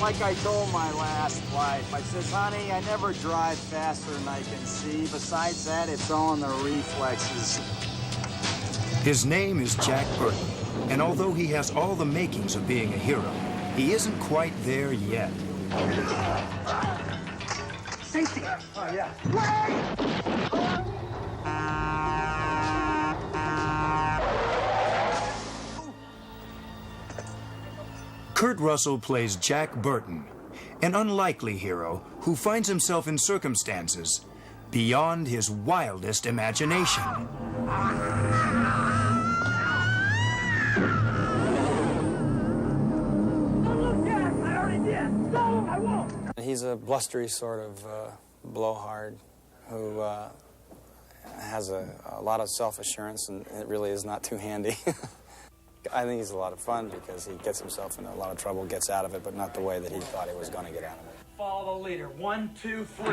Like I told my last wife, I says, honey, I never drive faster than I can see. Besides that, it's all in the reflexes. His name is Jack Burton, and although he has all the makings of being a hero, he isn't quite there yet. Safety! Oh, yeah. Kurt Rusell plays Jack Burton, an unlikely hero who finds himself in circumstances beyond his wildest imagination. He's a blustery sort of blowhard who has a lot of self-assurance, and it really is not too handy. I think he's a lot of fun because he gets himself into a lot of trouble, gets out of it, but not the way that he thought he was going to get out of it. Follow the leader. 1, 2, 3.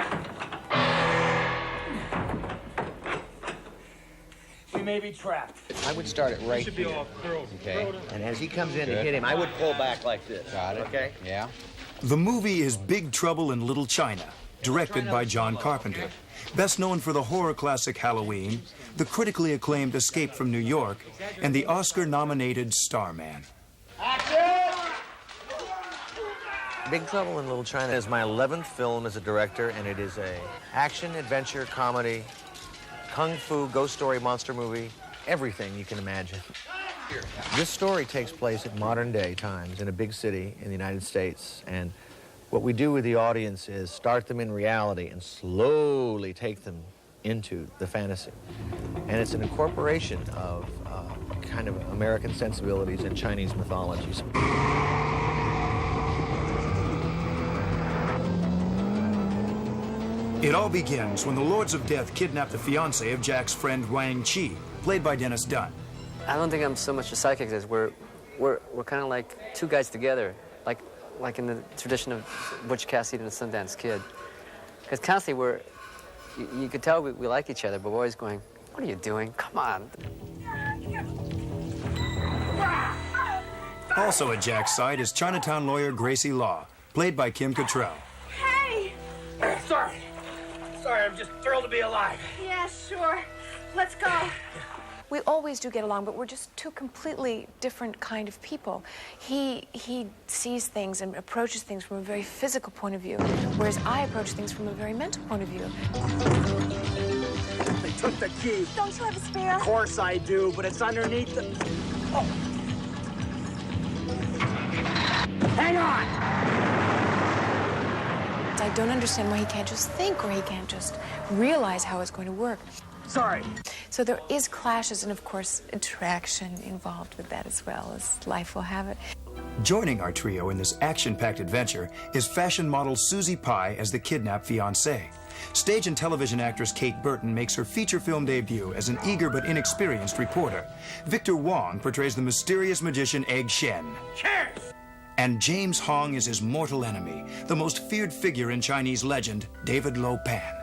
We may be trapped. I would start it right Should be here. all curled. Okay. And as he comes in to hit him, I would pull back like this. Got it. Okay? Yeah. The movie is Big Trouble in Little China, directed by John Carpenter. Best known for the horror classic Halloween, the critically acclaimed Escape from New York, and the Oscar-nominated Starman. Big Trouble in Little China is my 11th film as a director, and it is a action, adventure, comedy, kung fu, ghost story, monster movie, everything you can imagine. This story takes place at modern-day times in a big city in the United States, and what we do with the audience is start them in reality and slowly take them into the fantasy. And it's an incorporation of kind of American sensibilities and Chinese mythologies. It all begins when the Lords of Death kidnap the fiancée of Jack's friend Wang Chi, played by Dennis Dunn. I don't think I'm so much a psychic as we're kind of like two guys together, like in the tradition of Butch Cassidy and the Sundance Kid. Because constantly you could tell we like each other, but we're always going, what are you doing? Come on. Also at Jack's side is Chinatown lawyer Gracie Law, played by Kim Cattrall. Hey! Sorry, I'm just thrilled to be alive. Yeah, sure. Let's go. We always do get along, but we're just two completely different kind of people. He sees things and approaches things from a very physical point of view, whereas I approach things from a very mental point of view. They took the key. Don't you have a spare? Of course I do, but it's underneath the... Oh. Hang on! I don't understand why he can't just think, or he can't just realize how it's going to work. Sorry. So there is clashes and, of course, attraction involved with that as well, as life will have it. Joining our trio in this action-packed adventure is fashion model Suzee Pai as the kidnapped fiancée. Stage and television actress Kate Burton makes her feature film debut as an eager but inexperienced reporter. Victor Wong portrays the mysterious magician Egg Shen. Cheers! And James Hong is his mortal enemy, the most feared figure in Chinese legend, David Lo Pan.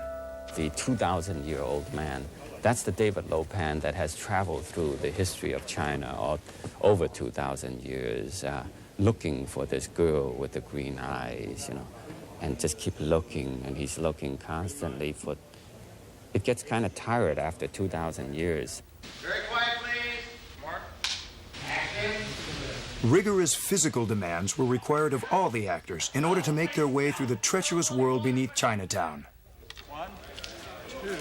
The 2,000-year-old man, that's the David Lo Pan that has traveled through the history of China over 2,000 years, looking for this girl with the green eyes, you know, and just keep looking, and he's looking constantly for... It gets kind of tired after 2,000 years. Very quiet, please. Mark. Action. Rigorous physical demands were required of all the actors in order to make their way through the treacherous world beneath Chinatown. 1, 2...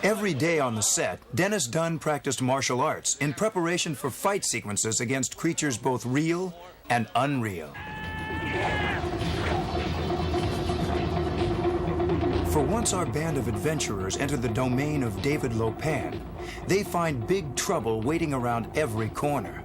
Every day on the set, Dennis Dunn practiced martial arts in preparation for fight sequences against creatures both real and unreal. For once our band of adventurers enter the domain of David Lo Pan, they find big trouble waiting around every corner.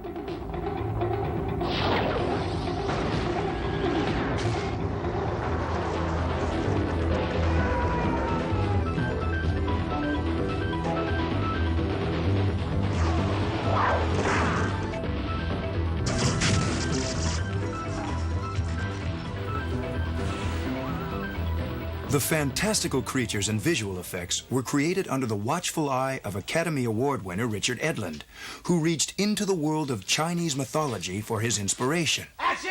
The fantastical creatures and visual effects were created under the watchful eye of Academy Award winner Richard Edlund, who reached into the world of Chinese mythology for his inspiration. Action!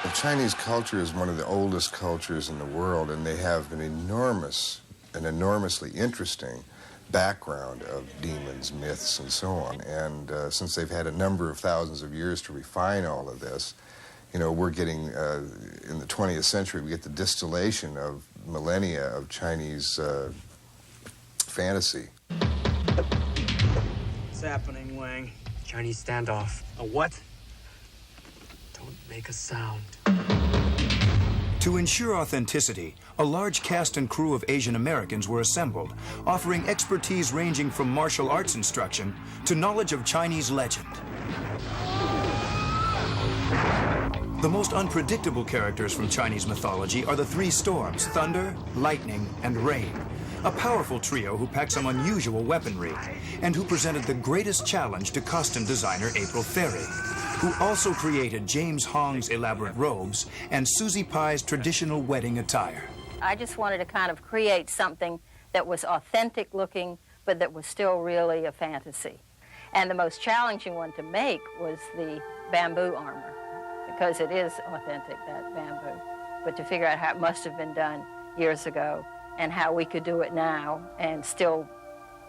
The Chinese culture is one of the oldest cultures in the world, and they have an enormously interesting background of demons, myths, and so on. And since they've had a number of thousands of years to refine all of this, you know, we're getting, in the 20th century, we get the distillation of millennia of Chinese fantasy. What's happening, Wang? Chinese standoff. A what? Don't make a sound. To ensure authenticity, a large cast and crew of Asian Americans were assembled, offering expertise ranging from martial arts instruction to knowledge of Chinese legend. The most unpredictable characters from Chinese mythology are the three storms, thunder, lightning, and rain. A powerful trio who packed some unusual weaponry, and who presented the greatest challenge to costume designer April Ferry, who also created James Hong's elaborate robes and Suzee Pai's traditional wedding attire. I just wanted to kind of create something that was authentic looking, but that was still really a fantasy. And the most challenging one to make was the bamboo armor, because it is authentic, that bamboo. But to figure out how it must have been done years ago and how we could do it now and still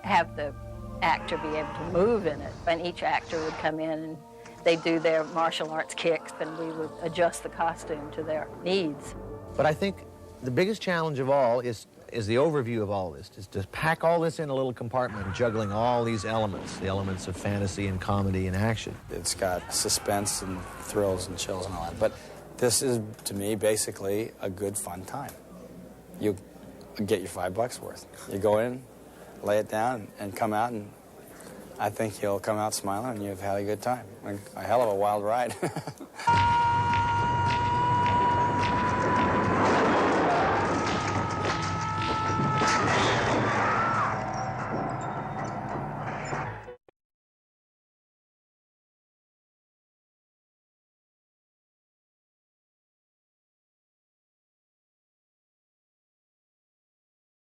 have the actor be able to move in it. And each actor would come in and they'd do their martial arts kicks, and we would adjust the costume to their needs. But I think the biggest challenge of all is the overview of all this, is to pack all this in a little compartment, juggling all these elements, the elements of fantasy and comedy and action. It's got suspense and thrills and chills and all that. But this is, to me, basically a good, fun time. You get your $5 worth. You go in, lay it down, and come out, and I think you'll come out smiling and you've had a good time. A hell of a wild ride.